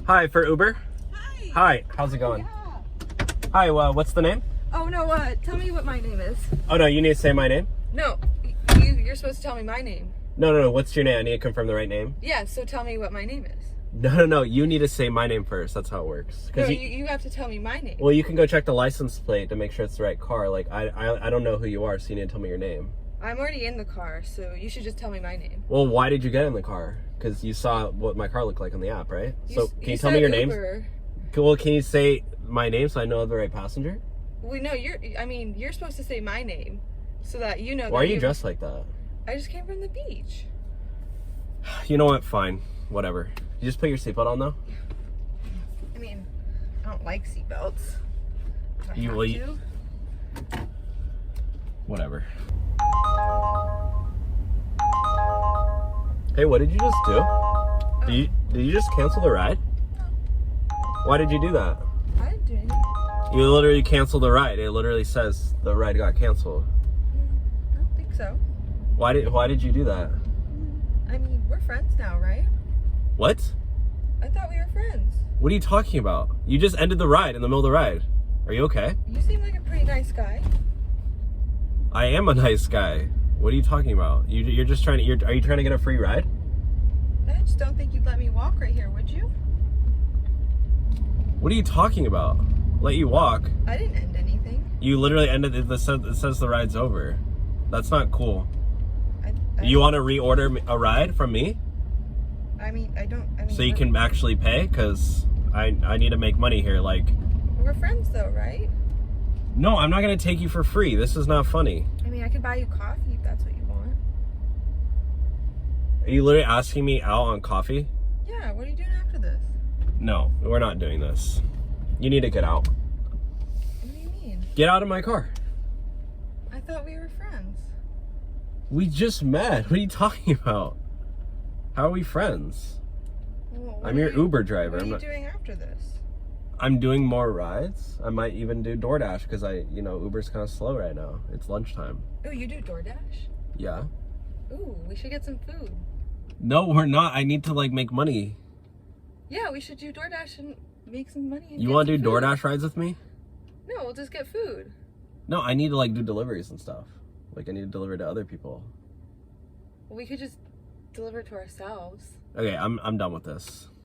Hi, for Uber? Hi. Hi, how's it going? Yeah. Hi, what's the name? Oh, no, tell me what my name is. Oh, no, you need to say my name? No, you're supposed to tell me my name. No, what's your name? I need to confirm the right name. Yeah, so tell me what my name is. No, you need to say my name first. That's how it works. No, you have to tell me my name. Well, you can go check the license plate to make sure it's the right car. Like, I don't know who you are, so you need to tell me your name. I'm already in the car, so you should just tell me my name. Well, why did you get in the car? Because you saw what my car looked like on the app, right? So, can you tell me your name? Well, can you say my name so I know the right passenger? Well, no, you're supposed to say my name so that you know. Why are you dressed like that? I just came from the beach. You know what? Fine. Whatever. You just put your seatbelt on, though? I mean, I don't like seatbelts. Do I You have will. to? Whatever. Hey, what did you just do? Did you just cancel the ride? Why did you do that? I didn't do anything. You literally canceled the ride. It literally says the ride got canceled. I don't think so. Why did you do that? I mean, we're friends now, right? What? I thought we were friends. What are you talking about? You just ended the ride in the middle of the ride. Are you okay? You seem like a pretty nice guy. I am a nice guy. What are you talking about? You're just trying to. Are you trying to get a free ride? I just don't think you'd let me walk right here, would you? What are you talking about? Let you walk? I didn't end anything. You literally ended it. It says the ride's over. That's not cool. You want to reorder a ride from me? I mean, so you can actually pay? Because I need to make money here. Like, we're friends though, right? No, I'm not going to take you for free. This is not funny. I mean, I could buy you coffee if that's what you want. Are you literally asking me out on coffee? Yeah, what are you doing after this? No, we're not doing this. You need to get out. What do you mean? Get out of my car. I thought we were friends. We just met. What are you talking about? How are we friends? Well, I'm your Uber driver. What are you doing after this? I'm doing more rides. I might even do DoorDash because Uber's kind of slow right now. It's lunchtime. Oh, you do DoorDash? Yeah. Ooh, we should get some food. No, we're not. I need to make money. Yeah, we should do DoorDash and make some money. And you want to do DoorDash rides with me? No, we'll just get food. No, I need to do deliveries and stuff. I need to deliver to other people. Well, we could just deliver to ourselves. Okay, I'm done with this.